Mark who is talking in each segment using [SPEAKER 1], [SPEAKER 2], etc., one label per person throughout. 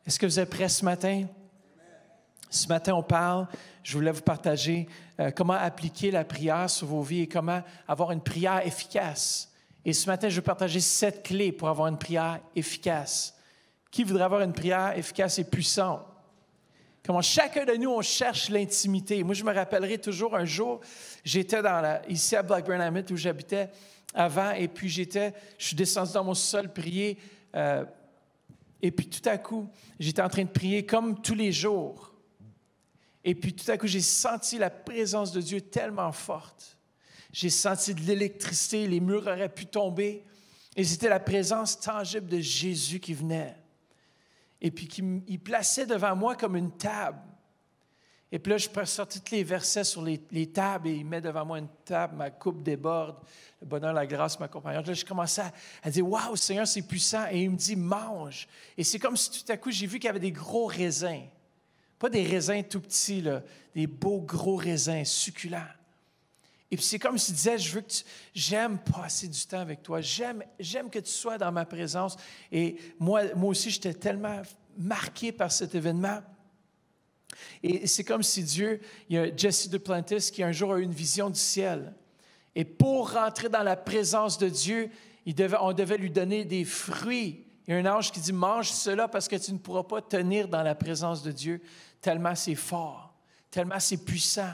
[SPEAKER 1] Est-ce que vous êtes prêts ce matin? Ce matin, on parle, je voulais vous partager comment appliquer la prière sur vos vies et comment avoir une prière efficace. Et ce matin, je vais partager 7 clés pour avoir une prière efficace. Qui voudrait avoir une prière efficace et puissante? Comment chacun de nous, on cherche l'intimité. Moi, je me rappellerai toujours un jour, j'étais ici à Blackburn Hamlet où j'habitais avant, et puis je suis descendu dans mon sol prier, et puis tout à coup, j'étais en train de prier comme tous les jours. Et puis tout à coup, j'ai senti la présence de Dieu tellement forte. J'ai senti de l'électricité, les murs auraient pu tomber. Et c'était la présence tangible de Jésus qui venait. Et puis il plaçait devant moi comme une table. Et puis là, je sortais tous les versets sur les tables et il met devant moi une table, ma coupe déborde, le bonheur, la grâce m'accompagnent. Là, je commençais à dire « Wow, Seigneur, c'est puissant ». Et il me dit « Mange ». Et c'est comme si tout à coup, j'ai vu qu'il y avait des gros raisins. Pas des raisins tout petits, là, des beaux gros raisins succulents. Et puis c'est comme s'il disait, j'aime passer du temps avec toi, j'aime que tu sois dans ma présence. Et moi aussi, j'étais tellement marqué par cet événement. Et c'est comme si Dieu, il y a Jesse Duplantis qui un jour a eu une vision du ciel. Et pour rentrer dans la présence de Dieu, on devait lui donner des fruits. Il y a un ange qui dit, mange cela parce que tu ne pourras pas tenir dans la présence de Dieu, tellement c'est fort, tellement c'est puissant.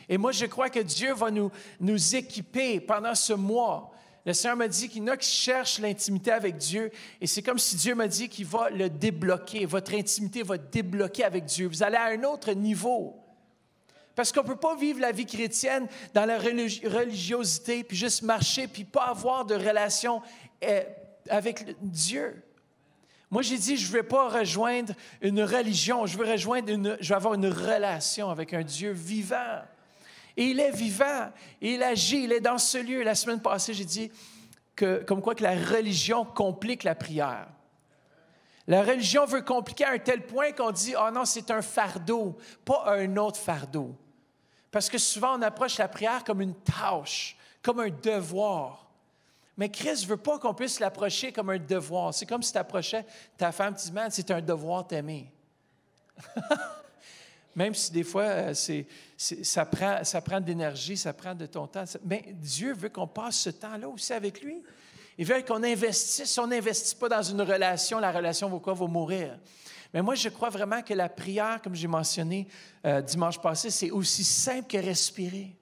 [SPEAKER 1] Et moi, je crois que Dieu va nous équiper pendant ce mois. Le Seigneur m'a dit qu'il y en a qui cherchent l'intimité avec Dieu. Et c'est comme si Dieu m'a dit qu'il va le débloquer. Votre intimité va débloquer avec Dieu. Vous allez à un autre niveau. Parce qu'on ne peut pas vivre la vie chrétienne dans la religiosité, puis juste marcher, puis pas avoir de relation avec Dieu. Moi, j'ai dit, je ne veux pas rejoindre une religion. Je veux avoir une relation avec un Dieu vivant. Et il est vivant, et il agit, il est dans ce lieu. La semaine passée, j'ai dit comme quoi que la religion complique la prière. La religion veut compliquer à un tel point qu'on dit « Ah non, c'est un fardeau, pas un autre fardeau. » Parce que souvent, on approche la prière comme une tâche, comme un devoir. Mais Christ ne veut pas qu'on puisse l'approcher comme un devoir. C'est comme si tu approchais ta femme, tu dis « Man, c'est un devoir t'aimer. » Même si des fois, ça prend de l'énergie, ça prend de ton temps. Mais Dieu veut qu'on passe ce temps-là aussi avec lui. Il veut qu'on investisse. Si on n'investit pas dans une relation, la relation va mourir. Mais moi, je crois vraiment que la prière, comme j'ai mentionné dimanche passé, c'est aussi simple que respirer.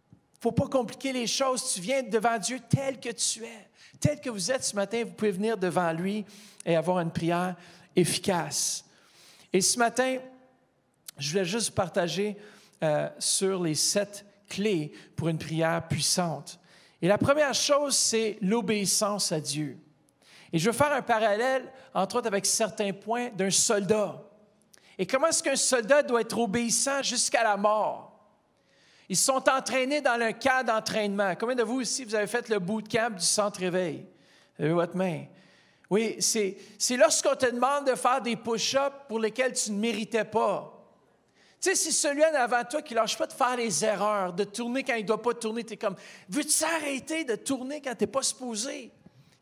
[SPEAKER 1] Il ne faut pas compliquer les choses. Tu viens devant Dieu tel que tu es. Tel que vous êtes ce matin, vous pouvez venir devant lui et avoir une prière efficace. Et ce matin, je voulais juste partager sur les 7 clés pour une prière puissante. Et la première chose, c'est l'obéissance à Dieu. Et je veux faire un parallèle, entre autres, avec certains points d'un soldat. Et comment est-ce qu'un soldat doit être obéissant jusqu'à la mort? Ils sont entraînés dans le camp d'entraînement. Combien de vous ici, vous avez fait le bootcamp du centre réveil? Levez votre main. Oui, c'est lorsqu'on te demande de faire des push-ups pour lesquels tu ne méritais pas. Tu sais, c'est celui en avant de toi qui ne lâche pas de faire les erreurs, de tourner quand il ne doit pas tourner. Tu es comme, veux-tu s'arrêter de tourner quand tu n'es pas supposé?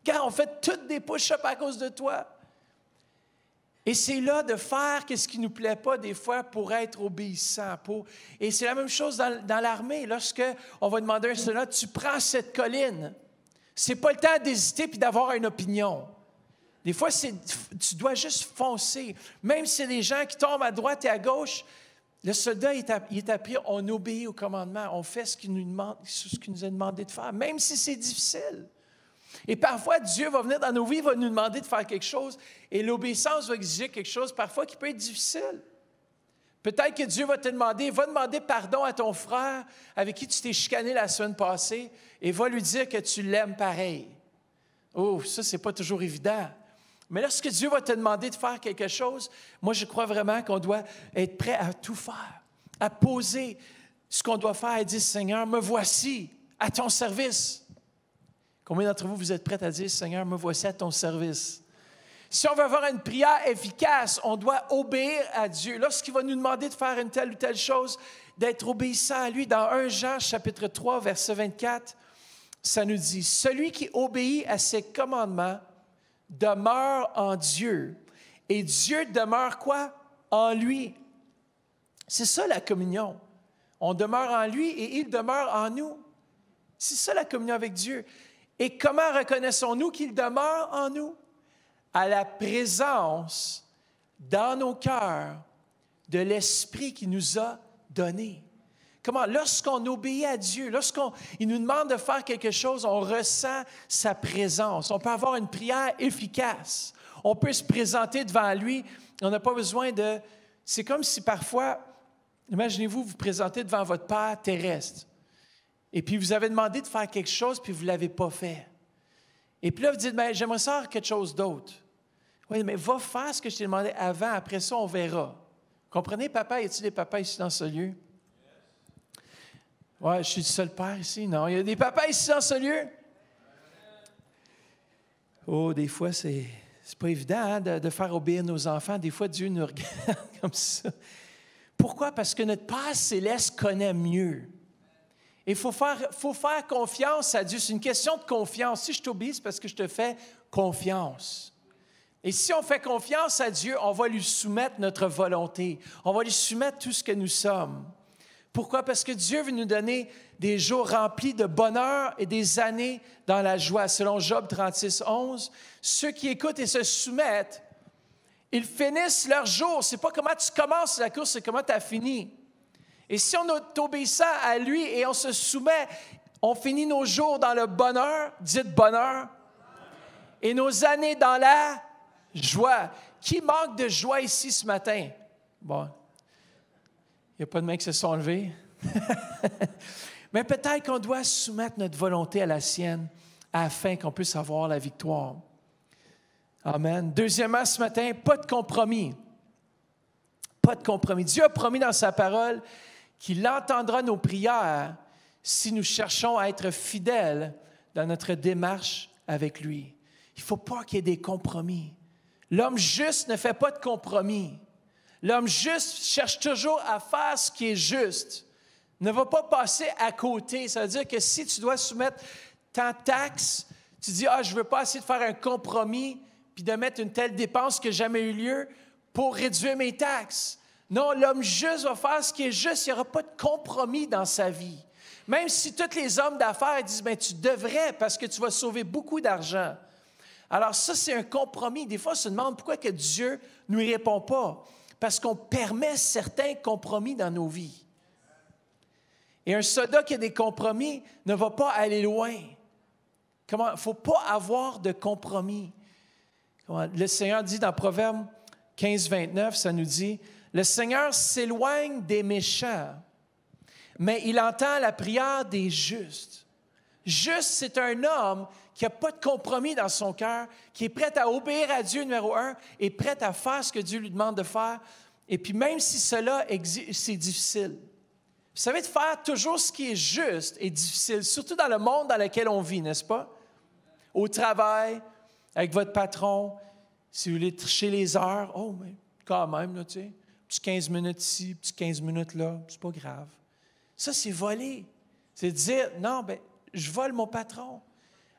[SPEAKER 1] Car on fait toutes des push-ups à cause de toi. Et c'est là de faire ce qui ne nous plaît pas des fois pour être obéissant. Et c'est la même chose dans l'armée. Lorsqu'on va demander à un soldat, tu prends cette colline. Ce n'est pas le temps d'hésiter et d'avoir une opinion. Des fois, tu dois juste foncer. Même si c'est des gens qui tombent à droite et à gauche, le soldat, il est appris, on obéit au commandement, on fait ce qu'il nous a demandé de faire, même si c'est difficile. Et parfois, Dieu va venir dans nos vies, va nous demander de faire quelque chose, et l'obéissance va exiger quelque chose, parfois, qui peut être difficile. Peut-être que Dieu va demander pardon à ton frère avec qui tu t'es chicané la semaine passée, et va lui dire que tu l'aimes pareil. Oh, ça, c'est pas toujours évident. Mais lorsque Dieu va te demander de faire quelque chose, moi, je crois vraiment qu'on doit être prêt à tout faire, à poser ce qu'on doit faire et dire, Seigneur, me voici à ton service. Combien d'entre vous, vous êtes prêts à dire, Seigneur, me voici à ton service? Si on veut avoir une prière efficace, on doit obéir à Dieu. Lorsqu'il va nous demander de faire une telle ou telle chose, d'être obéissant à lui. Dans 1 Jean, chapitre 3, verset 24, ça nous dit, « Celui qui obéit à ses commandements demeure en Dieu, et Dieu demeure quoi? En lui. C'est ça la communion. On demeure en lui et il demeure en nous. C'est ça la communion avec Dieu. Et comment reconnaissons-nous qu'il demeure en nous? À la présence dans nos cœurs de l'Esprit qu'il nous a donné. Comment? Lorsqu'on obéit à Dieu, lorsqu'il nous demande de faire quelque chose, on ressent sa présence. On peut avoir une prière efficace. On peut se présenter devant lui. On n'a pas besoin de... C'est comme si parfois, imaginez-vous, vous présentez devant votre Père terrestre. Et puis vous avez demandé de faire quelque chose, puis vous ne l'avez pas fait. Et puis là, vous dites, bien, j'aimerais ça faire quelque chose d'autre. Oui, mais va faire ce que je t'ai demandé avant, après ça, on verra. Comprenez, papa? Y a-t-il des papas ici dans ce lieu? Oui, je suis le seul père ici. Non, il y a des papas ici dans ce lieu. Oh, des fois, c'est pas évident hein, de faire obéir nos enfants. Des fois, Dieu nous regarde comme ça. Pourquoi? Parce que notre Père céleste connaît mieux. Il faut faire confiance à Dieu. C'est une question de confiance. Si je t'obéis, c'est parce que je te fais confiance. Et si on fait confiance à Dieu, on va lui soumettre notre volonté. On va lui soumettre tout ce que nous sommes. Pourquoi? Parce que Dieu veut nous donner des jours remplis de bonheur et des années dans la joie. Selon Job 36, 11, ceux qui écoutent et se soumettent, ils finissent leur jour. Ce n'est pas comment tu commences la course, c'est comment tu as fini. Et si on est obéissant à lui et on se soumet, on finit nos jours dans le bonheur, dites bonheur, et nos années dans la joie. Qui manque de joie ici ce matin? Bon, il n'y a pas de mains qui se sont levées. Mais peut-être qu'on doit soumettre notre volonté à la sienne afin qu'on puisse avoir la victoire. Amen. Deuxièmement, ce matin, pas de compromis. Pas de compromis. Dieu a promis dans sa parole qu'il entendra nos prières si nous cherchons à être fidèles dans notre démarche avec lui. Il ne faut pas qu'il y ait des compromis. L'homme juste ne fait pas de compromis. L'homme juste cherche toujours à faire ce qui est juste. Ne va pas passer à côté. Ça veut dire que si tu dois soumettre ta taxe, tu dis « Ah, je ne veux pas essayer de faire un compromis puis de mettre une telle dépense qui n'a jamais eu lieu pour réduire mes taxes. » Non, l'homme juste va faire ce qui est juste. Il n'y aura pas de compromis dans sa vie. Même si tous les hommes d'affaires disent « Bien, tu devrais parce que tu vas sauver beaucoup d'argent. » Alors ça, c'est un compromis. Des fois, on se demande pourquoi que Dieu ne nous répond pas. Parce qu'on permet certains compromis dans nos vies. Et un soldat qui a des compromis ne va pas aller loin. Il ne faut pas avoir de compromis. Le Seigneur dit dans Proverbe 15, 29, ça nous dit « Le Seigneur s'éloigne des méchants, mais il entend la prière des justes. » Juste, c'est un homme qui n'a pas de compromis dans son cœur, qui est prêt à obéir à Dieu, numéro un, et prêt à faire ce que Dieu lui demande de faire. Et puis même si cela, c'est difficile. Vous savez, de faire toujours ce qui est juste est difficile, surtout dans le monde dans lequel on vit, n'est-ce pas? Au travail, avec votre patron, si vous voulez tricher les heures, oh, mais quand même, là, tu sais, petit 15 minutes ici, petit 15 minutes là, c'est pas grave. Ça, c'est voler. C'est dire, non, bien, je vole mon patron.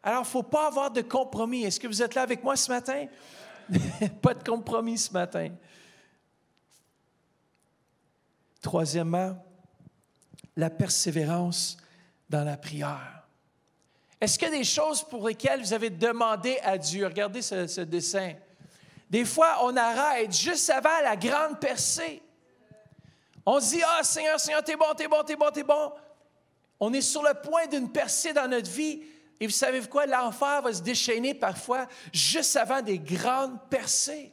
[SPEAKER 1] Alors, il ne faut pas avoir de compromis. Est-ce que vous êtes là avec moi ce matin? Pas de compromis ce matin. Troisièmement, la persévérance dans la prière. Est-ce qu'il y a des choses pour lesquelles vous avez demandé à Dieu? Regardez ce dessin. Des fois, on arrête juste avant la grande percée. On se dit, « Ah, Seigneur, Seigneur, t'es bon, t'es bon, t'es bon, t'es bon. » On est sur le point d'une percée dans notre vie. Et vous savez quoi? L'enfer va se déchaîner parfois juste avant des grandes percées.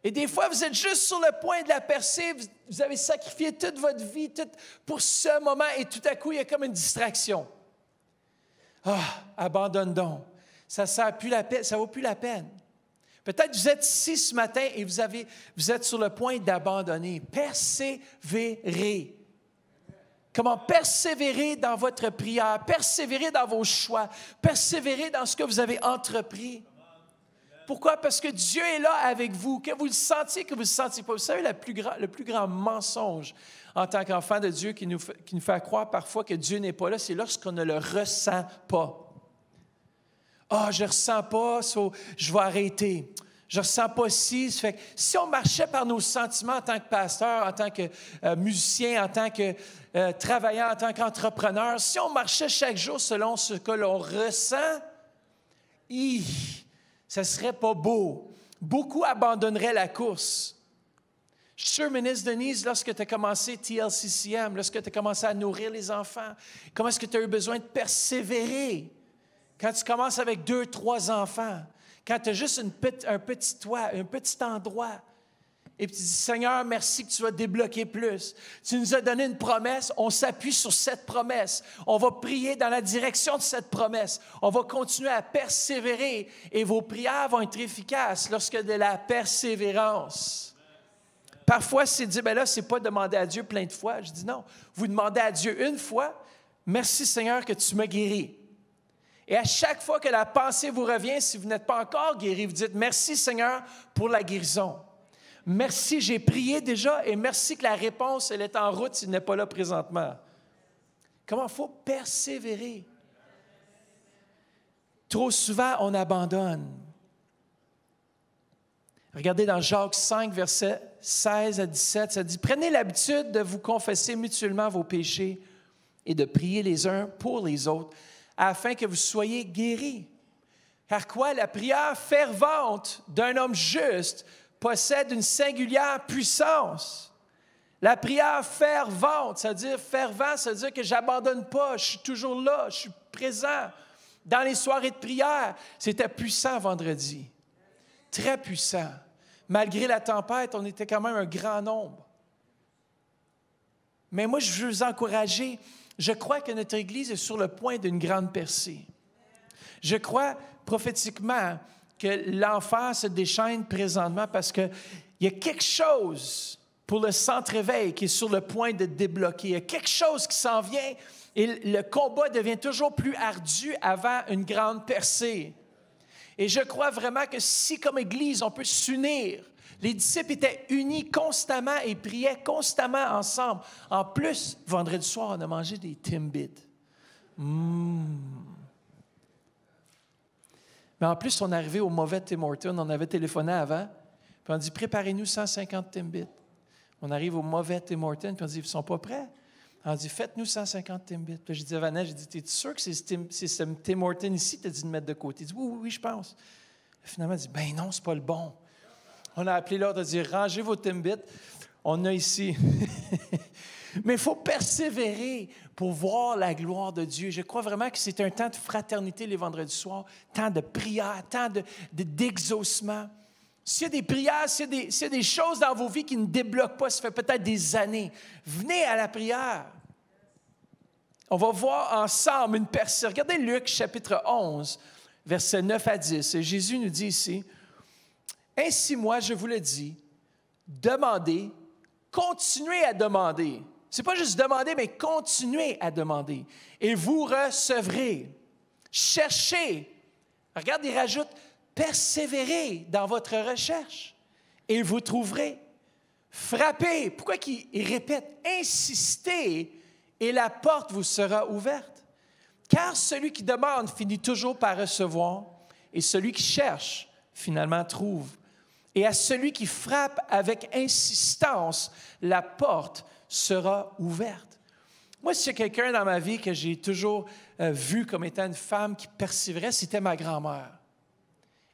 [SPEAKER 1] Et des fois, vous êtes juste sur le point de la percée, vous avez sacrifié toute votre vie pour ce moment, et tout à coup, il y a comme une distraction. Ah, abandonne donc. Ça ne vaut plus la peine. Peut-être que vous êtes ici ce matin et vous êtes sur le point d'abandonner. Persévérez. Comment persévérer dans votre prière, persévérer dans vos choix, persévérer dans ce que vous avez entrepris. Pourquoi? Parce que Dieu est là avec vous, que vous le sentiez, que vous ne le sentiez pas. Vous savez, le plus grand mensonge en tant qu'enfant de Dieu qui nous fait croire parfois que Dieu n'est pas là, c'est lorsqu'on ne le ressent pas. « Ah, je ne ressens pas, je vais arrêter. Je ne ressens pas ci. Ça fait que si on marchait par nos sentiments en tant que pasteur, en tant que musicien, en tant que travaillant, en tant qu'entrepreneur, si on marchait chaque jour selon ce que l'on ressent, ça ne serait pas beau. Beaucoup abandonneraient la course. Je suis sûr, ministre Denise, lorsque tu as commencé TLCCM, lorsque tu as commencé à nourrir les enfants, comment est-ce que tu as eu besoin de persévérer? Quand tu commences avec 2, 3 enfants, quand tu as juste un petit toit, un petit endroit, et puis tu dis, Seigneur, merci que tu vas débloquer plus. Tu nous as donné une promesse, on s'appuie sur cette promesse. On va prier dans la direction de cette promesse. On va continuer à persévérer et vos prières vont être efficaces lorsque de la persévérance. Parfois, c'est dire, bien là, ce n'est pas demander à Dieu plein de fois. Je dis non, vous demandez à Dieu une fois, merci Seigneur que tu m'as guéri. Et à chaque fois que la pensée vous revient, si vous n'êtes pas encore guéri, vous dites, merci Seigneur pour la guérison. Merci, j'ai prié déjà et merci que la réponse, elle est en route s'il n'est pas là présentement. Comment il faut persévérer? Trop souvent, on abandonne. Regardez dans Jacques 5, versets 16 à 17, ça dit « Prenez l'habitude de vous confesser mutuellement vos péchés et de prier les uns pour les autres, afin que vous soyez guéris. Car quoi? La prière fervente d'un homme juste possède une singulière puissance. » La prière fervente, c'est-à-dire fervent, c'est-à-dire que je n'abandonne pas, je suis toujours là, je suis présent. Dans les soirées de prière, c'était puissant vendredi. Très puissant. Malgré la tempête, on était quand même un grand nombre. Mais moi, je veux vous encourager. Je crois que notre Église est sur le point d'une grande percée. Je crois prophétiquement que l'enfer se déchaîne présentement parce qu'il y a quelque chose pour le centre-éveil qui est sur le point de débloquer. Il y a quelque chose qui s'en vient et le combat devient toujours plus ardu avant une grande percée. Et je crois vraiment que si, comme Église, on peut s'unir, les disciples étaient unis constamment et priaient constamment ensemble. En plus, vendredi soir, on a mangé des Timbits. Mais en plus, on est arrivé au mauvais Tim Hortons. On avait téléphoné avant, puis on dit « Préparez-nous 150 Timbits ». On arrive au mauvais Tim Hortons, puis on dit « Ils ne sont pas prêts ». On dit « Faites-nous 150 Timbits ». Puis j'ai dit à Vanessa, j'ai dit « Es-tu sûr que c'est ce Tim Hortons ici que tu as dit de mettre de côté? » Il dit « Oui, je pense. » Finalement, elle dit « Ben non, c'est pas le bon. » On a appelé l'ordre de dire « Rangez vos Timbits. » On a ici. Mais il faut persévérer pour voir la gloire de Dieu. Je crois vraiment que c'est un temps de fraternité les vendredis soirs, temps de prière, temps d'exaucement. S'il y a des prières, s'il y a des choses dans vos vies qui ne débloquent pas, ça fait peut-être des années, venez à la prière. On va voir ensemble une percée. Regardez Luc, chapitre 11, versets 9 à 10. Et Jésus nous dit ici, « Ainsi, moi, je vous le dis, demandez, continuez à demander. » Ce n'est pas juste demander, mais continuez à demander. « Et vous recevrez. Cherchez. » Regarde, il rajoute, « Persévérez dans votre recherche et vous trouverez. Frappez. » Pourquoi il répète? « Insistez et la porte vous sera ouverte. Car celui qui demande finit toujours par recevoir et celui qui cherche finalement trouve. Et à celui qui frappe avec insistance, la porte sera ouverte. » Moi, s'il y a quelqu'un dans ma vie que j'ai toujours vu comme étant une femme qui persévérait, c'était ma grand-mère.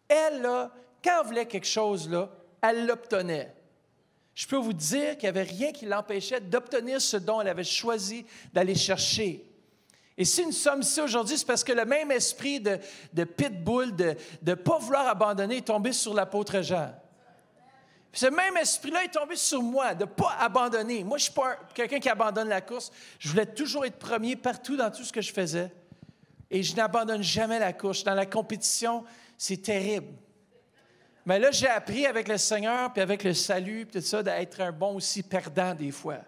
[SPEAKER 1] Elle, là, quand elle voulait quelque chose, là, elle l'obtenait. Je peux vous dire qu'il n'y avait rien qui l'empêchait d'obtenir ce dont elle avait choisi d'aller chercher. Et si nous sommes ici aujourd'hui, c'est parce que le même esprit de pitbull, de ne pas vouloir abandonner, est tombé sur l'apôtre Jean. Puis ce même esprit-là est tombé sur moi, de ne pas abandonner. Moi, je ne suis pas quelqu'un qui abandonne la course. Je voulais toujours être premier partout dans tout ce que je faisais. Et je n'abandonne jamais la course. Dans la compétition, c'est terrible. Mais là, j'ai appris avec le Seigneur, puis avec le salut, puis tout ça, d'être un bon aussi perdant des fois.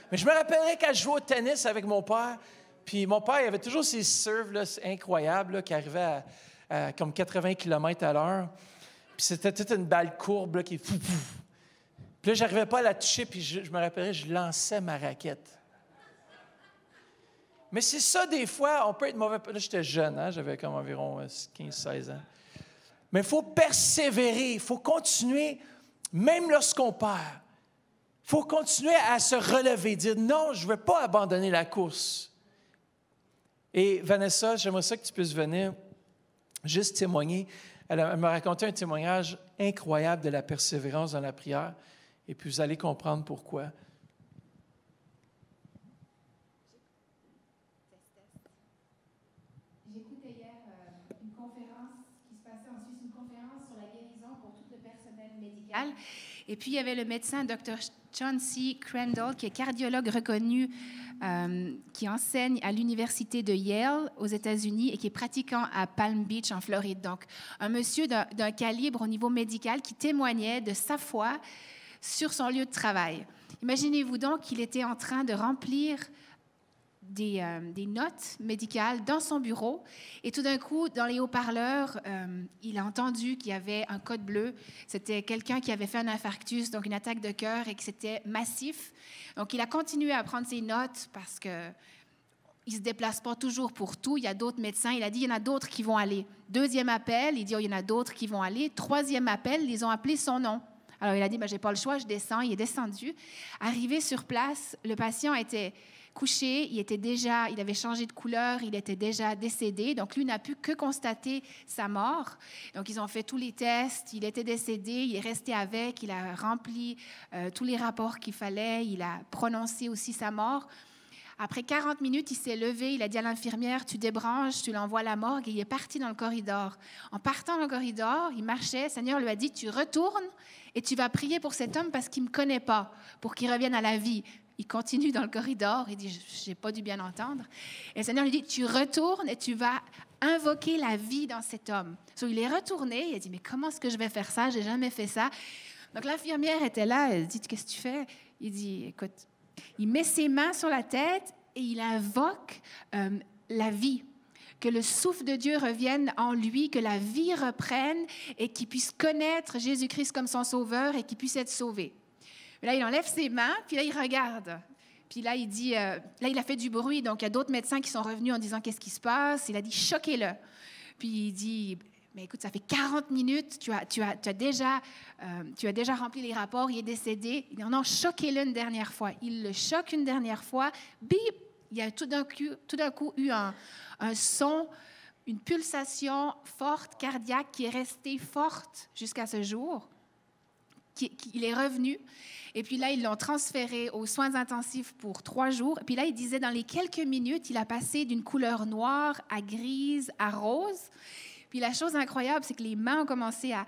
[SPEAKER 1] Mais je me rappellerai quand je jouais au tennis avec mon père, puis mon père, il avait toujours ces serves là, incroyables là, qui arrivaient à comme 80 km/h. Puis c'était toute une balle courbe là, qui... Puis là, je n'arrivais pas à la toucher, puis je me rappellerai, je lançais ma raquette. Mais c'est ça, des fois, on peut être mauvais. Là, j'étais jeune, hein? J'avais comme environ 15-16 ans. Mais il faut persévérer, il faut continuer, même lorsqu'on perd. Il faut continuer à se relever, dire non, je ne veux pas abandonner la course. Et Vanessa, j'aimerais ça que tu puisses venir juste témoigner. Elle m'a raconté un témoignage incroyable de la persévérance dans la prière. Et puis vous allez comprendre pourquoi.
[SPEAKER 2] J'écoutais hier une conférence qui se passait en Suisse, une conférence sur la guérison pour tout le personnel médical. Et puis, il y avait le médecin Dr. Chauncey Crandall, qui est cardiologue reconnu, qui enseigne à l'université de Yale aux États-Unis et qui est pratiquant à Palm Beach, en Floride. Donc, un monsieur d'un calibre au niveau médical qui témoignait de sa foi sur son lieu de travail. Imaginez-vous donc qu'il était en train de remplir des notes médicales dans son bureau et tout d'un coup, dans les haut-parleurs, il a entendu qu'il y avait un code bleu. C'était quelqu'un qui avait fait un infarctus, donc une attaque de cœur et que c'était massif. Donc, il a continué à prendre ses notes parce que il ne se déplace pas toujours pour tout. Il y a d'autres médecins. Il a dit, il y en a d'autres qui vont aller. Deuxième appel, il dit, oh, il y en a d'autres qui vont aller. Troisième appel, ils ont appelé son nom. Alors, il a dit, ben, je n'ai pas le choix, je descends. Il est descendu. Arrivé sur place, le patient était couché, il avait changé de couleur, il était déjà décédé. Donc, lui n'a pu que constater sa mort. Donc, ils ont fait tous les tests, il était décédé, il est resté avec, il a rempli tous les rapports qu'il fallait, il a prononcé aussi sa mort. Après 40 minutes, il s'est levé, il a dit à l'infirmière, tu débranches, tu l'envoies à la morgue, et il est parti dans le corridor. En partant dans le corridor, il marchait, le Seigneur lui a dit, tu retournes et tu vas prier pour cet homme parce qu'il ne me connaît pas, pour qu'il revienne à la vie. Il continue dans le corridor, il dit, je n'ai pas dû bien entendre. Et le Seigneur lui dit, tu retournes et tu vas invoquer la vie dans cet homme. Donc, il est retourné, il a dit, mais comment est-ce que je vais faire ça? Je n'ai jamais fait ça. Donc, l'infirmière était là, elle dit, qu'est-ce que tu fais? Il dit, écoute, il met ses mains sur la tête et il invoque la vie. Que le souffle de Dieu revienne en lui, que la vie reprenne et qu'il puisse connaître Jésus-Christ comme son sauveur et qu'il puisse être sauvé. Là, il enlève ses mains, puis là, il regarde. Puis là, il dit, là, il a fait du bruit. Donc, il y a d'autres médecins qui sont revenus en disant, qu'est-ce qui se passe? Il a dit, choquez-le. Puis il dit, mais écoute, ça fait 40 minutes, tu as déjà rempli les rapports, il est décédé. Il dit, non, choquez-le une dernière fois. Il le choque une dernière fois. Bip! Il y a tout d'un coup eu un son, une pulsation forte, cardiaque, qui est restée forte jusqu'à ce jour. Il est revenu. Et puis là, ils l'ont transféré aux soins intensifs pour 3 jours. Et puis là, il disait, dans les quelques minutes, il a passé d'une couleur noire à grise, à rose. Puis la chose incroyable, c'est que les mains ont commencé à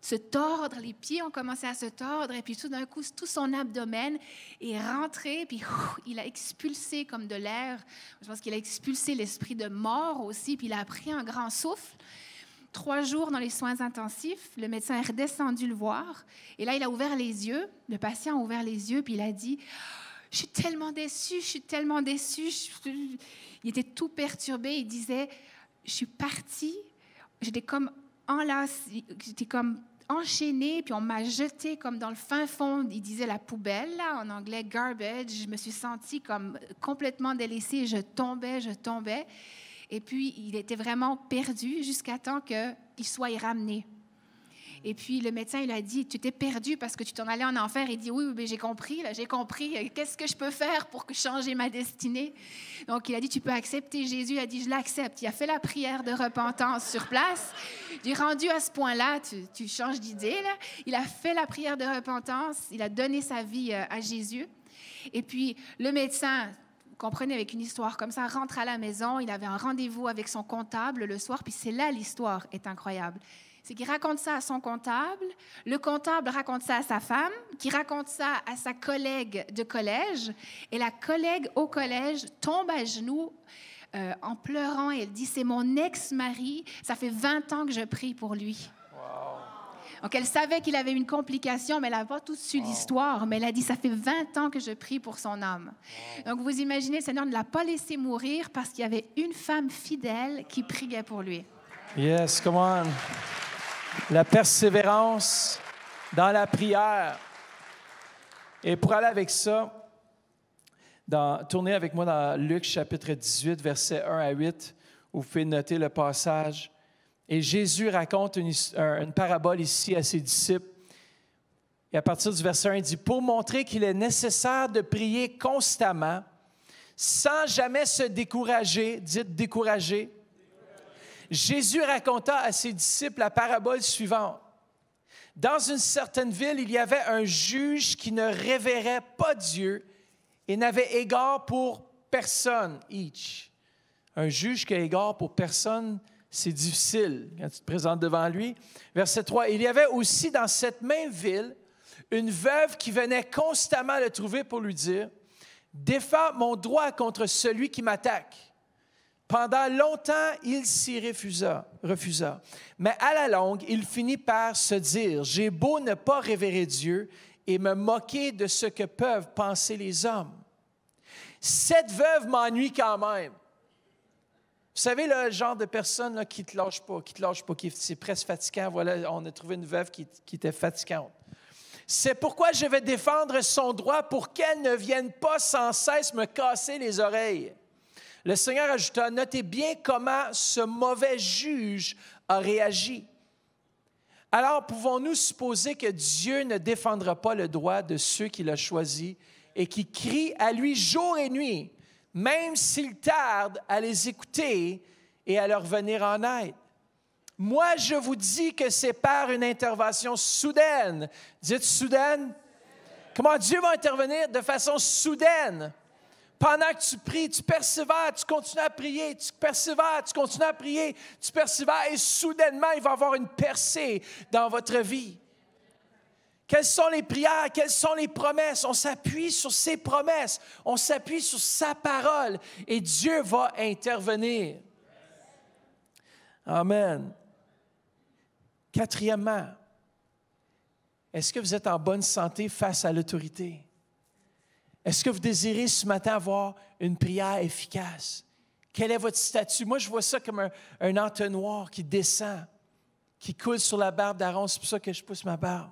[SPEAKER 2] se tordre, les pieds ont commencé à se tordre, et puis tout d'un coup, tout son abdomen est rentré, puis il a expulsé comme de l'air. Je pense qu'il a expulsé l'esprit de mort aussi, puis il a pris un grand souffle. 3 jours dans les soins intensifs, le médecin est redescendu le voir, et là, il a ouvert les yeux, le patient a ouvert les yeux, puis il a dit, je suis tellement déçu. Il était tout perturbé, il disait, je suis parti, j'étais comme enlacé, j'étais comme enchaînée, puis on m'a jeté comme dans le fin fond, il disait la poubelle, là, en anglais, garbage. Je me suis sentie comme complètement délaissée, je tombais. Et puis, il était vraiment perdu jusqu'à temps qu'il soit ramené. Et puis, le médecin, il a dit, tu t'es perdu parce que tu t'en allais en enfer. Il dit, oui, mais j'ai compris. Qu'est-ce que je peux faire pour changer ma destinée? Donc, il a dit, tu peux accepter Jésus. Il a dit, je l'accepte. Il a fait la prière de repentance sur place. Il est rendu à ce point-là, tu changes d'idée, là. Il a fait la prière de repentance. Il a donné sa vie à Jésus. Et puis, le médecin, vous comprenez, avec une histoire comme ça, rentre à la maison. Il avait un rendez-vous avec son comptable le soir. Puis c'est là, l'histoire est incroyable. C'est qu'il raconte ça à son comptable, le comptable raconte ça à sa femme, qui raconte ça à sa collègue de collège, et la collègue au collège tombe à genoux en pleurant, et elle dit, c'est mon ex-mari, ça fait 20 ans que je prie pour lui. Wow. Donc, elle savait qu'il avait une complication, mais elle n'a pas tout su l'histoire, mais elle a dit, ça fait 20 ans que je prie pour son âme. Wow. Donc, vous imaginez, le Seigneur ne l'a pas laissé mourir parce qu'il y avait une femme fidèle qui priait pour lui.
[SPEAKER 1] Yes, come on. La persévérance dans la prière. Et pour aller avec ça, tournez avec moi dans Luc chapitre 18, versets 1 à 8, où vous pouvez noter le passage. Et Jésus raconte une parabole ici à ses disciples. Et à partir du verset 1, il dit, « Pour montrer qu'il est nécessaire de prier constamment, sans jamais se décourager. » Dites « décourager. » Jésus raconta à ses disciples la parabole suivante. Dans une certaine ville, il y avait un juge qui ne révérait pas Dieu et n'avait égard pour personne. Un juge qui a égard pour personne, c'est difficile quand tu te présentes devant lui. Verset 3, « Il y avait aussi dans cette même ville une veuve qui venait constamment le trouver pour lui dire, « Défends mon droit contre celui qui m'attaque. » Pendant longtemps, il s'y refusa. Mais à la longue, il finit par se dire, « J'ai beau ne pas révérer Dieu et me moquer de ce que peuvent penser les hommes. Cette veuve m'ennuie quand même. » Vous savez, là, le genre de personne là, qui ne te lâche pas, c'est presque fatigant. Voilà, on a trouvé une veuve qui était fatigante. « C'est pourquoi je vais défendre son droit pour qu'elle ne vienne pas sans cesse me casser les oreilles. » Le Seigneur ajouta, « Notez bien comment ce mauvais juge a réagi. Alors, pouvons-nous supposer que Dieu ne défendra pas le droit de ceux qu'il a choisis et qui crient à lui jour et nuit, même s'il tarde à les écouter et à leur venir en aide? Moi, je vous dis que c'est par une intervention soudaine. » Dites soudaine. Comment Dieu va intervenir de façon soudaine? Pendant que tu pries, tu persévères, tu continues à prier, tu persévères, tu continues à prier, tu persévères et soudainement, il va y avoir une percée dans votre vie. Quelles sont les prières? Quelles sont les promesses? On s'appuie sur ses promesses, on s'appuie sur sa parole et Dieu va intervenir. Amen. Quatrièmement, est-ce que vous êtes en bonne santé face à l'autorité? Est-ce que vous désirez ce matin avoir une prière efficace? Quel est votre statut? Moi, je vois ça comme un entonnoir qui descend, qui coule sur la barbe d'Aaron. C'est pour ça que je pousse ma barbe.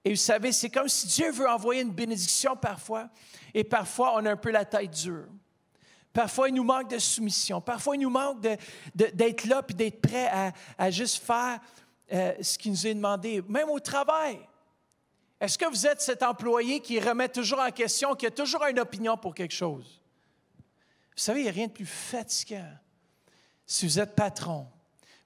[SPEAKER 1] Et vous savez, c'est comme si Dieu veut envoyer une bénédiction parfois, et parfois, on a un peu la tête dure. Parfois, il nous manque de soumission. Parfois, il nous manque d'être là et d'être prêt à juste faire ce qui nous est demandé, même au travail. Est-ce que vous êtes cet employé qui remet toujours en question, qui a toujours une opinion pour quelque chose? Vous savez, il n'y a rien de plus fatigant. Si vous êtes patron,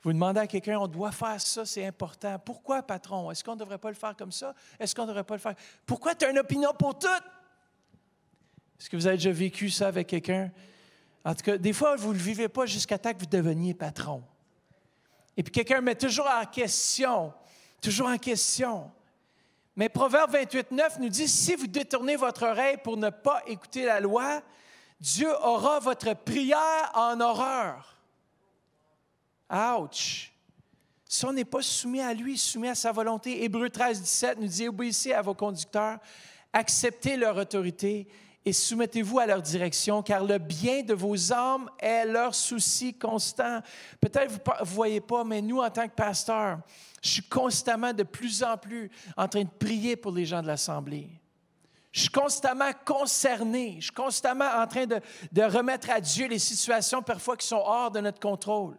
[SPEAKER 1] vous demandez à quelqu'un, on doit faire ça, c'est important. Pourquoi, patron? Est-ce qu'on ne devrait pas le faire comme ça? Est-ce qu'on ne devrait pas le faire? Pourquoi tu as une opinion pour tout? Est-ce que vous avez déjà vécu ça avec quelqu'un? En tout cas, des fois, vous ne le vivez pas jusqu'à temps que vous deveniez patron. Et puis quelqu'un met toujours en question, toujours en question. Mais Proverbe 28, 9 nous dit, « Si vous détournez votre oreille pour ne pas écouter la loi, Dieu aura votre prière en horreur. » Ouch! Si on n'est pas soumis à lui, soumis à sa volonté, Hébreux 13, 17 nous dit, « Obéissez à vos conducteurs, acceptez leur autorité et soumettez-vous à leur direction, car le bien de vos âmes est leur souci constant. » Peut-être vous ne voyez pas, mais nous, en tant que pasteurs, je suis constamment de plus en plus en train de prier pour les gens de l'Assemblée. Je suis constamment concerné. Je suis constamment en train de remettre à Dieu les situations parfois qui sont hors de notre contrôle.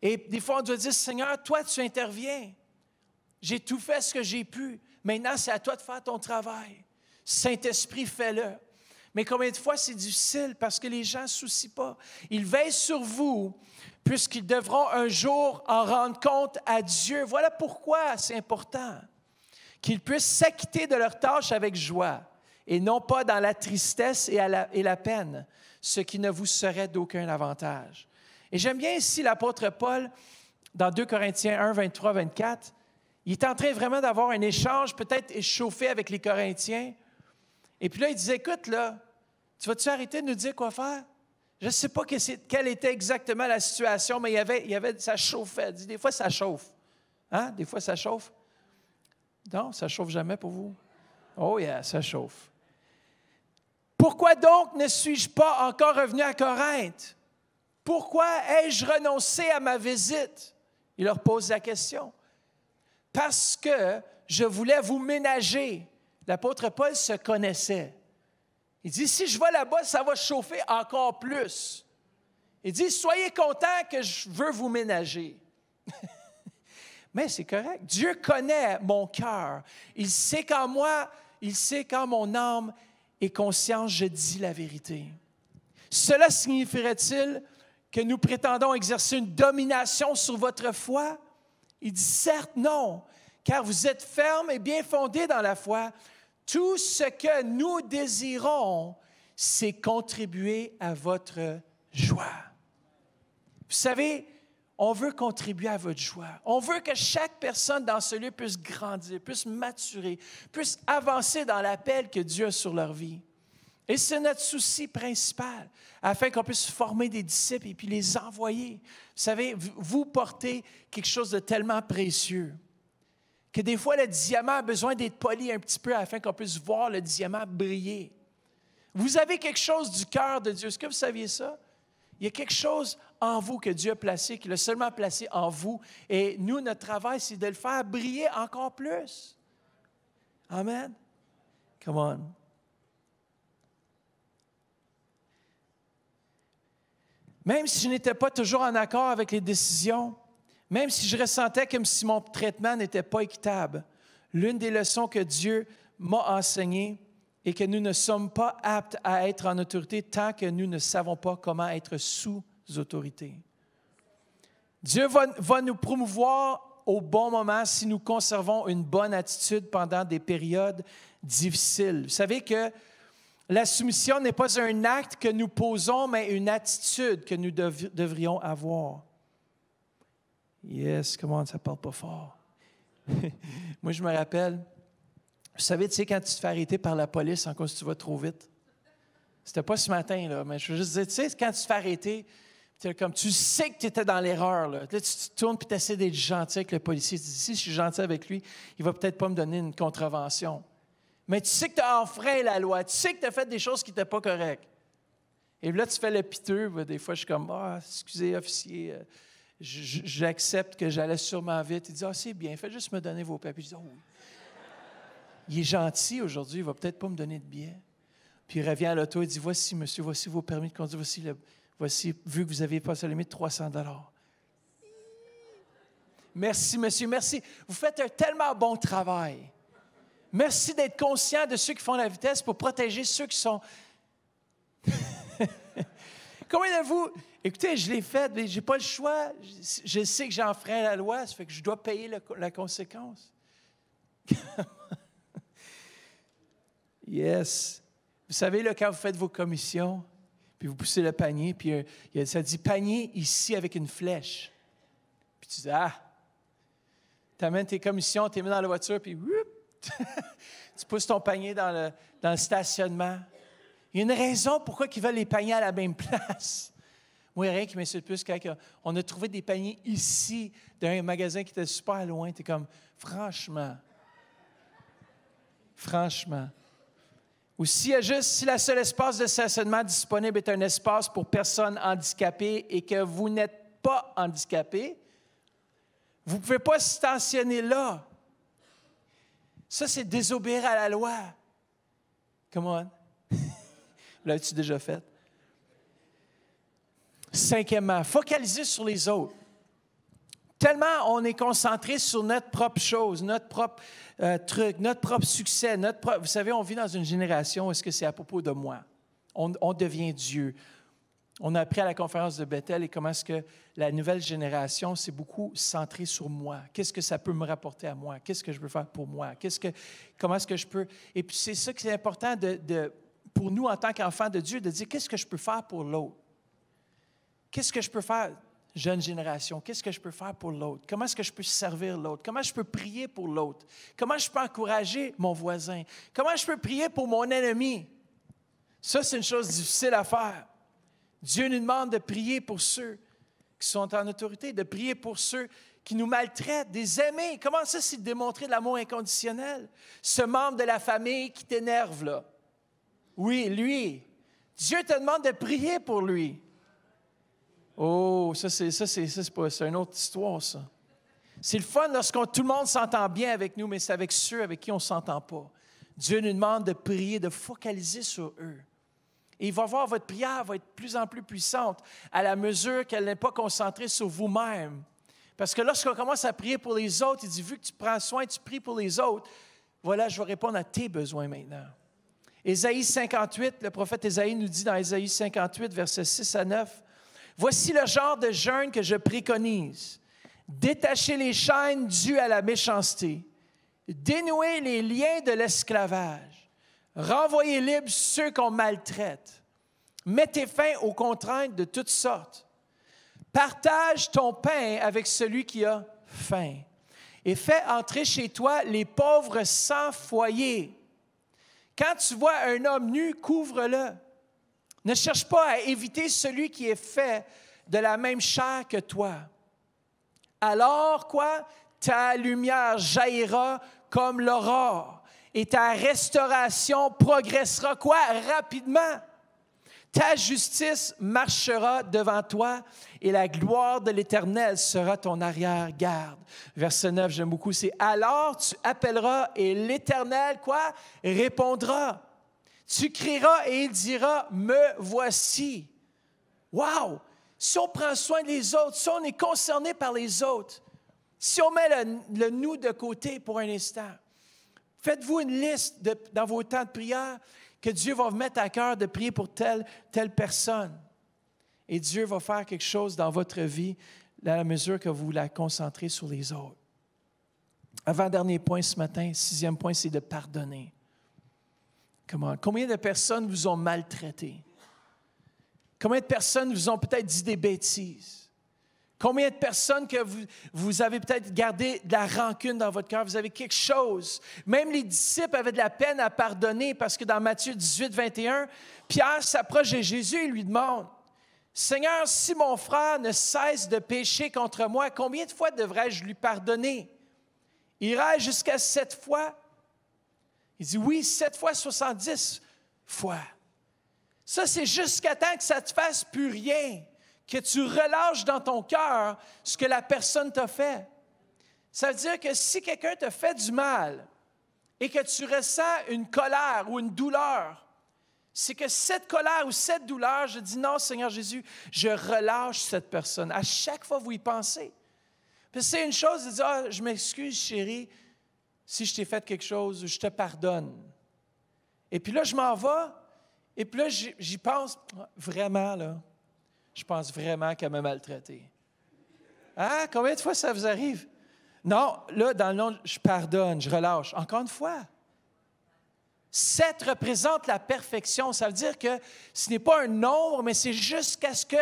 [SPEAKER 1] Et des fois, on doit dire, « Seigneur, toi, tu interviens. J'ai tout fait ce que j'ai pu. Maintenant, c'est à toi de faire ton travail. Saint-Esprit, fais-le. » Mais combien de fois c'est difficile parce que les gens ne se soucient pas. Ils veillent sur vous puisqu'ils devront un jour en rendre compte à Dieu. Voilà pourquoi c'est important qu'ils puissent s'acquitter de leurs tâches avec joie et non pas dans la tristesse et la peine, ce qui ne vous serait d'aucun avantage. Et j'aime bien ici l'apôtre Paul, dans 2 Corinthiens 1, 23, 24, il est en train vraiment d'avoir un échange peut-être échauffé avec les Corinthiens. Et puis là, il disait, « Écoute, là, tu vas-tu arrêter de nous dire quoi faire? Je ne sais pas quelle était exactement la situation, mais ça chauffait. Des fois, ça chauffe. Hein? Des fois, ça chauffe. Non, ça ne chauffe jamais pour vous? Oh yeah, ça chauffe. Pourquoi donc ne suis-je pas encore revenu à Corinthe? Pourquoi ai-je renoncé à ma visite? » Il leur pose la question. « Parce que je voulais vous ménager. » L'apôtre Paul se connaissait. Il dit, si je vais là-bas, ça va chauffer encore plus. Il dit, soyez contents que je veux vous ménager. Mais c'est correct. Dieu connaît mon cœur. Il sait qu'en moi, il sait qu'en mon âme et conscience, je dis la vérité. Cela signifierait-il que nous prétendons exercer une domination sur votre foi? Il dit, certes, non, car vous êtes fermes et bien fondés dans la foi. Tout ce que nous désirons, c'est contribuer à votre joie. Vous savez, on veut contribuer à votre joie. On veut que chaque personne dans ce lieu puisse grandir, puisse maturer, puisse avancer dans l'appel que Dieu a sur leur vie. Et c'est notre souci principal, afin qu'on puisse former des disciples et puis les envoyer. Vous savez, vous portez quelque chose de tellement précieux que des fois, le diamant a besoin d'être poli un petit peu afin qu'on puisse voir le diamant briller. Vous avez quelque chose du cœur de Dieu. Est-ce que vous saviez ça? Il y a quelque chose en vous que Dieu a placé, qu'il a seulement placé en vous. Et nous, notre travail, c'est de le faire briller encore plus. Amen. Come on. Même si je n'étais pas toujours en accord avec les décisions, même si je ressentais comme si mon traitement n'était pas équitable, l'une des leçons que Dieu m'a enseignées est que nous ne sommes pas aptes à être en autorité tant que nous ne savons pas comment être sous autorité. Dieu va nous promouvoir au bon moment si nous conservons une bonne attitude pendant des périodes difficiles. Vous savez que la soumission n'est pas un acte que nous posons, mais une attitude que nous devrions avoir. Yes, comment ça parle pas fort. Moi, je me rappelle, vous savez, tu sais, quand tu te fais arrêter par la police en cause que tu vas trop vite. C'était pas ce matin, là, mais je veux juste dire, tu sais, quand tu te fais arrêter, comme tu sais que tu étais dans l'erreur, là tu te tournes et tu essaies d'être gentil avec le policier. Tu dis, si je suis gentil avec lui, il va peut-être pas me donner une contravention. Mais tu sais que tu as enfreint la loi. Tu sais que tu as fait des choses qui n'étaient pas correctes. Et là, tu fais le piteux. Des fois, je suis comme, excusez, officier, j'accepte que j'allais sûrement vite. Il dit, c'est bien, faites juste me donner vos papiers. Je dis, oui. Il est gentil aujourd'hui, il ne va peut-être pas me donner de billets. Puis il revient à l'auto et dit, voici, monsieur, voici vos permis de conduire, voici, vu que vous avez passé la limite, $300. Merci, monsieur, merci. Vous faites un tellement bon travail. Merci d'être conscient de ceux qui font la vitesse pour protéger ceux qui sont... Combien de vous... Écoutez, je l'ai fait, mais je n'ai pas le choix. Je sais que j'enfreins la loi, ça fait que je dois payer la conséquence. Yes. Vous savez, là, quand vous faites vos commissions, puis vous poussez le panier, puis ça dit panier ici avec une flèche. Puis tu dis, tu amènes tes commissions, tu les mets dans la voiture, puis tu pousses ton panier dans le stationnement. Il y a une raison pourquoi ils veulent les paniers à la même place. Moi, il n'y a rien qui m'insulte plus quand on a trouvé des paniers ici, dans un magasin qui était super loin. Tu es comme, franchement. Ou si la seule espace de stationnement disponible est un espace pour personnes handicapées et que vous n'êtes pas handicapé, vous ne pouvez pas stationner là. Ça, c'est désobéir à la loi. Come on. L'as-tu déjà fait? Cinquièmement, focaliser sur les autres. Tellement on est concentré sur notre propre chose, notre propre truc, notre propre succès. Vous savez, on vit dans une génération où est-ce que c'est à propos de moi. On devient Dieu. On a appris à la conférence de Bethel et comment est-ce que la nouvelle génération, c'est beaucoup centré sur moi. Qu'est-ce que ça peut me rapporter à moi? Qu'est-ce que je peux faire pour moi? Comment est-ce que je peux... Et puis c'est ça qui est important pour nous en tant qu'enfants de Dieu, de dire qu'est-ce que je peux faire pour l'autre? Qu'est-ce que je peux faire, jeune génération? Qu'est-ce que je peux faire pour l'autre? Comment est-ce que je peux servir l'autre? Comment je peux prier pour l'autre? Comment je peux encourager mon voisin? Comment je peux prier pour mon ennemi? Ça, c'est une chose difficile à faire. Dieu nous demande de prier pour ceux qui sont en autorité, de prier pour ceux qui nous maltraitent, des aimer. Comment ça, c'est de démontrer de l'amour inconditionnel? Ce membre de la famille qui t'énerve, là. Oui, lui. Dieu te demande de prier pour lui. Oh, c'est une autre histoire, ça. C'est le fun lorsque tout le monde s'entend bien avec nous, mais c'est avec ceux avec qui on ne s'entend pas. Dieu nous demande de prier, de focaliser sur eux. Et il va voir votre prière va être de plus en plus puissante à la mesure qu'elle n'est pas concentrée sur vous-même. Parce que lorsqu'on commence à prier pour les autres, il dit, vu que tu prends soin, tu pries pour les autres, voilà, je vais répondre à tes besoins maintenant. Ésaïe 58, le prophète Ésaïe nous dit dans Ésaïe 58, versets 6 à 9, « Voici le genre de jeûne que je préconise. Détacher les chaînes dues à la méchanceté, dénouer les liens de l'esclavage, renvoyer libres ceux qu'on maltraite, mettez fin aux contraintes de toutes sortes. Partage ton pain avec celui qui a faim et fais entrer chez toi les pauvres sans foyer. Quand tu vois un homme nu, couvre-le. Ne cherche pas à éviter celui qui est fait de la même chair que toi. Alors, quoi? Ta lumière jaillira comme l'aurore et ta restauration progressera, quoi? Rapidement. Ta justice marchera devant toi et la gloire de l'Éternel sera ton arrière-garde. Verset 9, j'aime beaucoup, c'est « Alors tu appelleras et l'Éternel, quoi? Répondra. Tu crieras et il dira, me voici. » Wow! Si on prend soin des autres, si on est concerné par les autres, si on met le nous de côté pour un instant, faites-vous une liste dans vos temps de prière que Dieu va vous mettre à cœur de prier pour telle personne. Et Dieu va faire quelque chose dans votre vie à la mesure que vous la concentrez sur les autres. Avant-dernier point ce matin, 6e point, c'est de pardonner. Combien de personnes vous ont maltraité? Combien de personnes vous ont peut-être dit des bêtises? Combien de personnes que vous avez peut-être gardé de la rancune dans votre cœur? Vous avez quelque chose. Même les disciples avaient de la peine à pardonner parce que dans Matthieu 18, 21, Pierre s'approche de Jésus et lui demande, « Seigneur, si mon frère ne cesse de pécher contre moi, combien de fois devrais-je lui pardonner? Irai jusqu'à 7 fois? » Il dit, « Oui, 7 fois 70 fois. » Ça, c'est jusqu'à temps que ça ne te fasse plus rien, que tu relâches dans ton cœur ce que la personne t'a fait. Ça veut dire que si quelqu'un te fait du mal et que tu ressens une colère ou une douleur, c'est que cette colère ou cette douleur, je dis non, Seigneur Jésus, je relâche cette personne. À chaque fois, vous y pensez. Puis c'est une chose de dire, ah, je m'excuse, chérie, si je t'ai fait quelque chose, je te pardonne. Et puis là, je m'en vais, et puis là, j'y pense, vraiment, là, je pense vraiment qu'elle m'a maltraité. Hein? Combien de fois ça vous arrive? Non, là, dans le nom, je pardonne, je relâche. Encore une fois. 7 représente la perfection. Ça veut dire que ce n'est pas un nombre, mais c'est jusqu'à ce que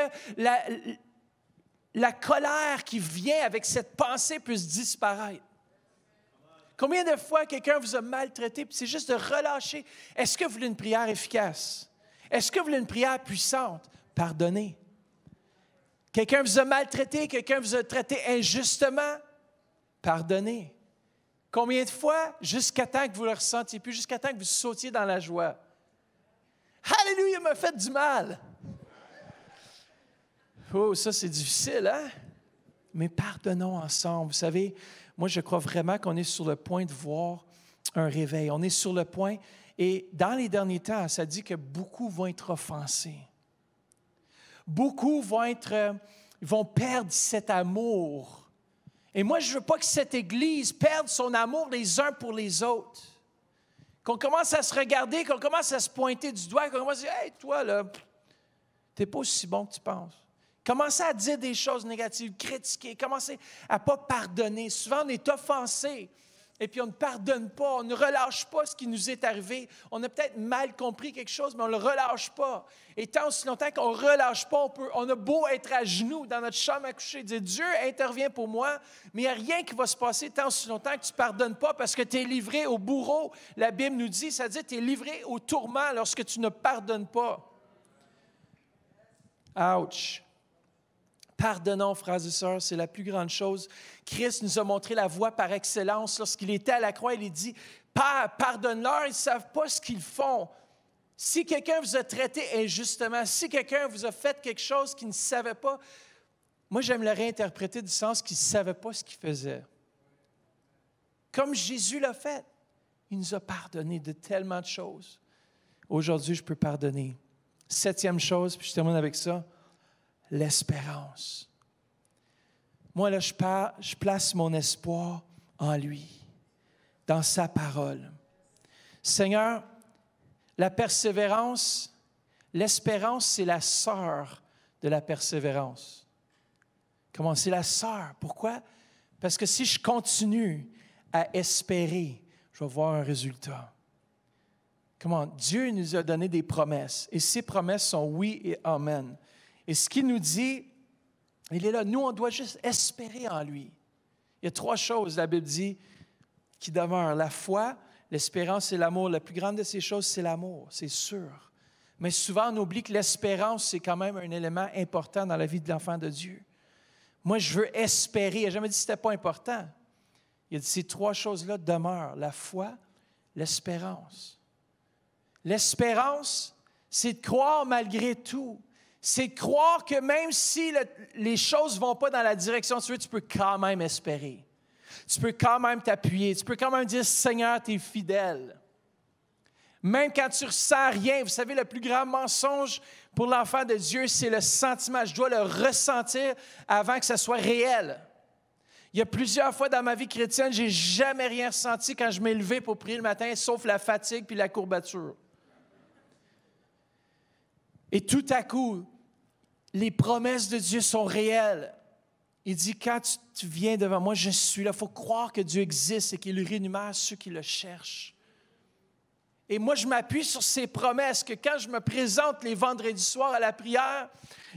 [SPEAKER 1] la colère qui vient avec cette pensée puisse disparaître. Combien de fois quelqu'un vous a maltraité, puis c'est juste de relâcher. Est-ce que vous voulez une prière efficace? Est-ce que vous voulez une prière puissante? Pardonnez. Quelqu'un vous a maltraité, quelqu'un vous a traité injustement? Pardonnez. Combien de fois? Jusqu'à temps que vous ne le ressentiez plus, jusqu'à temps que vous sautiez dans la joie. Alléluia, il m'a fait du mal. Oh, ça c'est difficile, hein? Mais pardonnons ensemble. Vous savez, moi je crois vraiment qu'on est sur le point de voir un réveil. On est sur le point, et dans les derniers temps, ça dit que beaucoup vont être offensés. Beaucoup vont perdre cet amour. Et moi, je ne veux pas que cette Église perde son amour les uns pour les autres. Qu'on commence à se regarder, qu'on commence à se pointer du doigt, qu'on commence à dire « Hey, toi, là, tu n'es pas aussi bon que tu penses. » Commencez à dire des choses négatives, critiquer, commencez à ne pas pardonner. Souvent, on est offensé. Et puis, on ne pardonne pas, on ne relâche pas ce qui nous est arrivé. On a peut-être mal compris quelque chose, mais on ne le relâche pas. Et tant aussi longtemps qu'on ne relâche pas, on a beau être à genoux dans notre chambre à coucher, dire « Dieu intervient pour moi », mais il n'y a rien qui va se passer tant aussi longtemps que tu ne pardonnes pas parce que tu es livré au bourreau. La Bible nous dit, ça dit, tu es livré au tourment lorsque tu ne pardonnes pas. Ouch! Pardonnons, frères et sœurs, c'est la plus grande chose. Christ nous a montré la voie par excellence. Lorsqu'il était à la croix, il dit « Père, pardonne-leur, ils ne savent pas ce qu'ils font. » Si quelqu'un vous a traité injustement, si quelqu'un vous a fait quelque chose qu'il ne savait pas, moi, j'aime le réinterpréter du sens qu'il ne savait pas ce qu'il faisait. Comme Jésus l'a fait. Il nous a pardonné de tellement de choses. Aujourd'hui, je peux pardonner 7e chose, puis je termine avec ça, l'espérance. Moi, là, je place mon espoir en lui, dans sa parole. Seigneur, la persévérance, l'espérance, c'est la sœur de la persévérance. Comment? C'est la sœur. Pourquoi? Parce que si je continue à espérer, je vais voir un résultat. Comment? Dieu nous a donné des promesses, et ces promesses sont oui et amen. Et ce qu'il nous dit, il est là. Nous, on doit juste espérer en lui. Il y a 3 choses, la Bible dit, qui demeurent. La foi, l'espérance et l'amour. La plus grande de ces choses, c'est l'amour, c'est sûr. Mais souvent, on oublie que l'espérance, c'est quand même un élément important dans la vie de l'enfant de Dieu. Moi, je veux espérer. Il n'a jamais dit que ce n'était pas important. Il a dit ces 3 choses-là demeurent. La foi, l'espérance. L'espérance, c'est de croire malgré tout. C'est de croire que même si les choses ne vont pas dans la direction que tu veux, tu peux quand même espérer. Tu peux quand même t'appuyer. Tu peux quand même dire, Seigneur, tu es fidèle. Même quand tu ne ressens rien. Vous savez, le plus grand mensonge pour l'enfant de Dieu, c'est le sentiment. Je dois le ressentir avant que ça soit réel. Il y a plusieurs fois dans ma vie chrétienne, je n'ai jamais rien ressenti quand je m'ai levé pour prier le matin, sauf la fatigue puis la courbature. Et tout à coup, les promesses de Dieu sont réelles. Il dit, quand tu viens devant moi, je suis là. Il faut croire que Dieu existe et qu'il rémunère ceux qui le cherchent. Et moi, je m'appuie sur ces promesses que quand je me présente les vendredis soirs à la prière,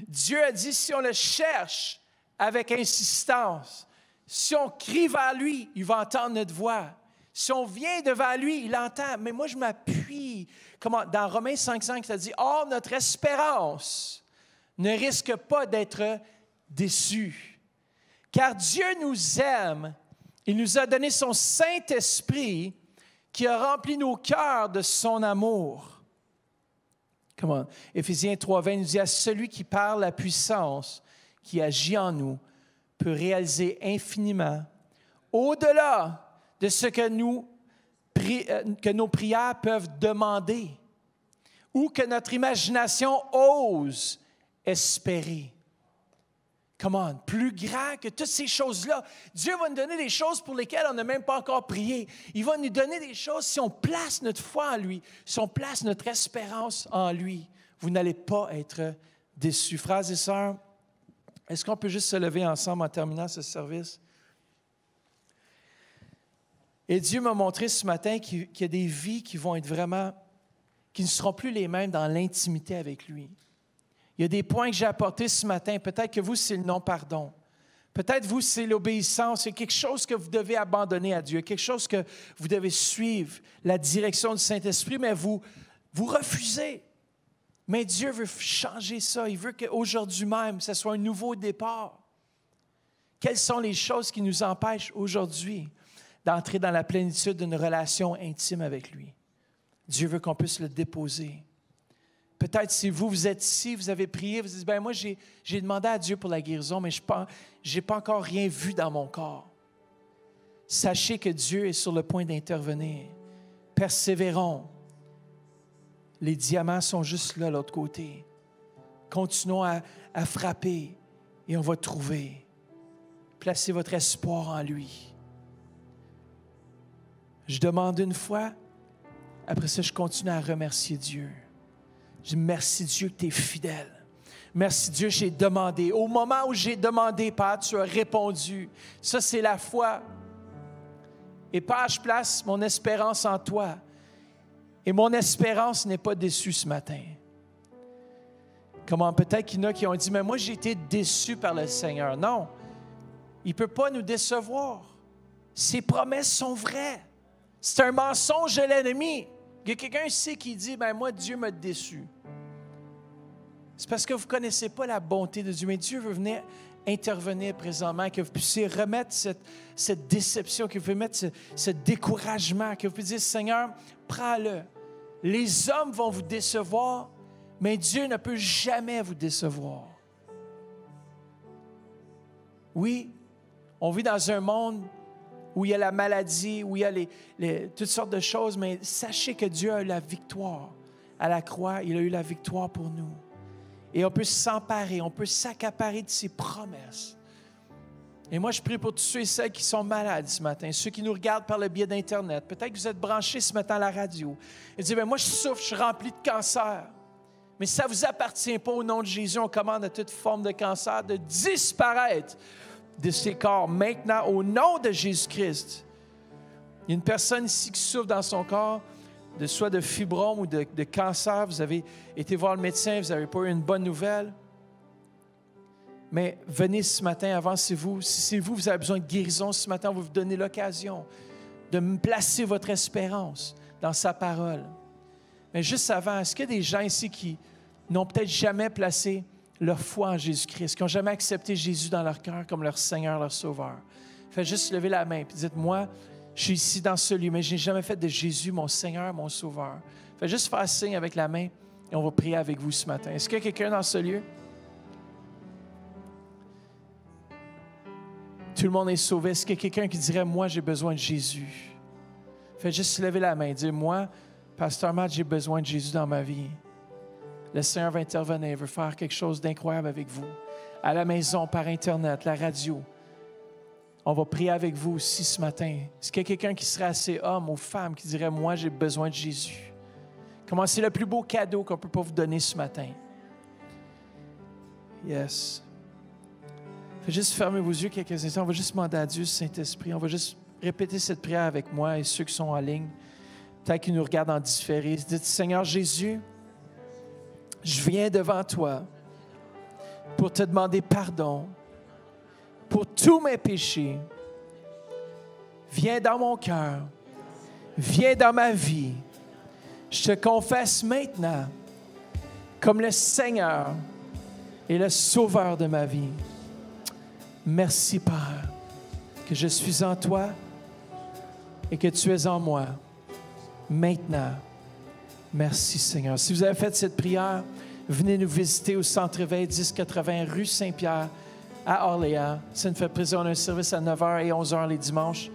[SPEAKER 1] Dieu a dit, si on le cherche avec insistance, si on crie vers lui, il va entendre notre voix. Si on vient devant lui, il entend. Mais moi, je m'appuie. Comment? Dans Romains 5,5, ça dit, « Or, notre espérance ne risque pas d'être déçue. Car Dieu nous aime. Il nous a donné son Saint-Esprit qui a rempli nos cœurs de son amour. » Comment? Éphésiens 3,20 nous dit, « À celui qui par la puissance qui agit en nous peut réaliser infiniment, au-delà de ce que nos prières peuvent demander ou que notre imagination ose espérer. » Comment? Plus grand que toutes ces choses-là. Dieu va nous donner des choses pour lesquelles on n'a même pas encore prié. Il va nous donner des choses si on place notre foi en lui, si on place notre espérance en lui. Vous n'allez pas être déçus. Frères et sœurs, est-ce qu'on peut juste se lever ensemble en terminant ce service? Et Dieu m'a montré ce matin qu'il y a des vies qui vont être vraiment, qui ne seront plus les mêmes dans l'intimité avec lui. Il y a des points que j'ai apportés ce matin. Peut-être que vous, c'est le non-pardon. Peut-être vous, c'est l'obéissance. Il y a quelque chose que vous devez abandonner à Dieu, quelque chose que vous devez suivre, la direction du Saint-Esprit, mais vous refusez. Mais Dieu veut changer ça. Il veut qu'aujourd'hui même, ce soit un nouveau départ. Quelles sont les choses qui nous empêchent aujourd'hui d'entrer dans la plénitude d'une relation intime avec lui? Dieu veut qu'on puisse le déposer. Peut-être si vous êtes ici, vous avez prié, vous dites, moi j'ai demandé à Dieu pour la guérison, mais je n'ai pas encore rien vu dans mon corps. Sachez que Dieu est sur le point d'intervenir. Persévérons. Les diamants sont juste là, de l'autre côté. Continuons à frapper et on va trouver. Placez votre espoir en lui. Je demande une fois, après ça, je continue à remercier Dieu. Je dis, merci Dieu que tu es fidèle. Merci Dieu, j'ai demandé. Au moment où j'ai demandé, Père, tu as répondu. Ça, c'est la foi. Et Père, je place mon espérance en toi. Et mon espérance n'est pas déçue ce matin. Comment peut-être qu'il y en a qui ont dit, mais moi, j'ai été déçu par le Seigneur. Non, il ne peut pas nous décevoir. Ses promesses sont vraies. C'est un mensonge de l'ennemi. Il y a quelqu'un ici qui dit, moi, Dieu m'a déçu. C'est parce que vous ne connaissez pas la bonté de Dieu. Mais Dieu veut venir intervenir présentement, que vous puissiez remettre cette déception, que vous puissiez mettre ce découragement, que vous puissiez dire, Seigneur, prends-le. Les hommes vont vous décevoir, mais Dieu ne peut jamais vous décevoir. Oui, on vit dans un monde où il y a la maladie, où il y a toutes sortes de choses, mais sachez que Dieu a la victoire. à la croix, il a eu la victoire pour nous. Et on peut s'emparer, on peut s'accaparer de ses promesses. Et moi, je prie pour tous ceux et celles qui sont malades ce matin, ceux qui nous regardent par le biais d'Internet. Peut-être que vous êtes branchés ce matin à la radio. Et dites, moi, je souffre, je suis rempli de cancer. Mais si ça ne vous appartient pas, au nom de Jésus, on commande à toute forme de cancer de disparaître de ces corps maintenant, au nom de Jésus-Christ. Il y a une personne ici qui souffre dans son corps, soit de fibrome ou de cancer. Vous avez été voir le médecin, vous n'avez pas eu une bonne nouvelle. Mais venez ce matin, avancez-vous. Si c'est vous, vous avez besoin de guérison ce matin, on va vous donner l'occasion de placer votre espérance dans sa parole. Mais juste avant, est-ce qu'il y a des gens ici qui n'ont peut-être jamais placé leur foi en Jésus-Christ, qui n'ont jamais accepté Jésus dans leur cœur comme leur Seigneur, leur Sauveur? Faites juste lever la main et dites, moi, je suis ici dans ce lieu, mais je n'ai jamais fait de Jésus mon Seigneur, mon Sauveur. Faites juste faire signe avec la main et on va prier avec vous ce matin. Est-ce qu'il y a quelqu'un dans ce lieu? Tout le monde est sauvé. Est-ce qu'il y a quelqu'un qui dirait, moi, j'ai besoin de Jésus? Faites juste lever la main et dire, moi, Pasteur Matt, j'ai besoin de Jésus dans ma vie. Le Seigneur va intervenir, veut faire quelque chose d'incroyable avec vous. À la maison, par Internet, la radio. On va prier avec vous aussi ce matin. Est-ce qu'il y a quelqu'un qui serait assez homme ou femme qui dirait, moi, j'ai besoin de Jésus? Comment c'est le plus beau cadeau qu'on ne peut pas vous donner ce matin? Yes. Faites juste fermer vos yeux quelques instants. On va juste demander à Dieu, Saint-Esprit. On va juste répéter cette prière avec moi et ceux qui sont en ligne, peut-être qu'ils nous regardent en différé. Dites, Seigneur Jésus, je viens devant toi pour te demander pardon pour tous mes péchés. Viens dans mon cœur. Viens dans ma vie. Je te confesse maintenant comme le Seigneur et le Sauveur de ma vie. Merci, Père, que je suis en toi et que tu es en moi. Maintenant, merci, Seigneur. Si vous avez fait cette prière, venez nous visiter au Centre Éveil 1080 rue Saint-Pierre à Orléans. Ça nous fait plaisir. On a un service à 9h et 11h les dimanches,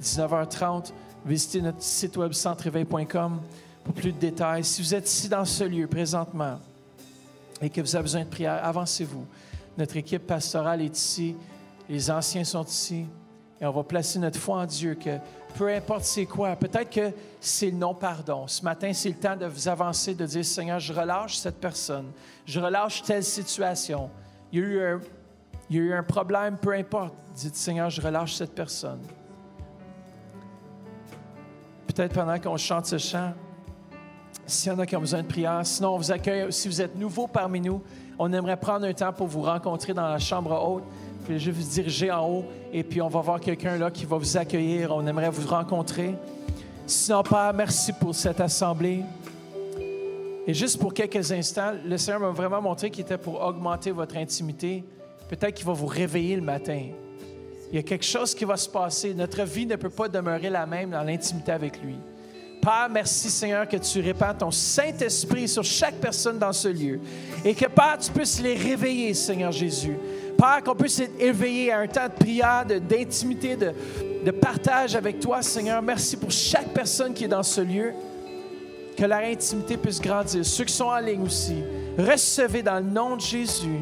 [SPEAKER 1] 19h30. Visitez notre site web centreéveil.com pour plus de détails. Si vous êtes ici dans ce lieu présentement et que vous avez besoin de prière, avancez-vous. Notre équipe pastorale est ici, les anciens sont ici, et on va placer notre foi en Dieu, que peu importe c'est quoi, peut-être que c'est le non-pardon. Ce matin, c'est le temps de vous avancer, de dire, Seigneur, je relâche cette personne, je relâche telle situation. Il y a eu un problème, peu importe. Dites, Seigneur, je relâche cette personne. Peut-être pendant qu'on chante ce chant, s'il y en a qui ont besoin de prière, sinon on vous accueille, si vous êtes nouveau parmi nous, on aimerait prendre un temps pour vous rencontrer dans la chambre haute. Puis je vais vous diriger en haut et puis on va voir quelqu'un là qui va vous accueillir. On aimerait vous rencontrer. Sinon, Père, merci pour cette assemblée. Et juste pour quelques instants, le Seigneur m'a vraiment montré qu'il était pour augmenter votre intimité. Peut-être qu'il va vous réveiller le matin. Il y a quelque chose qui va se passer. Notre vie ne peut pas demeurer la même dans l'intimité avec lui. Père, merci Seigneur que tu répands ton Saint-Esprit sur chaque personne dans ce lieu. Et que Père, tu puisses les réveiller, Seigneur Jésus. Père, qu'on puisse être éveillé à un temps de prière, d'intimité, de partage avec toi, Seigneur. Merci pour chaque personne qui est dans ce lieu. Que leur intimité puisse grandir. Ceux qui sont en ligne aussi, recevez dans le nom de Jésus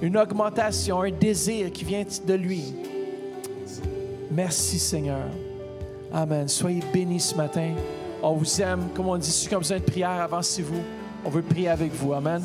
[SPEAKER 1] une augmentation, un désir qui vient de lui. Merci Seigneur. Amen. Soyez bénis ce matin. On vous aime. Comme on dit, ceux qui ont besoin de prière, avancez-vous. On veut prier avec vous. Amen.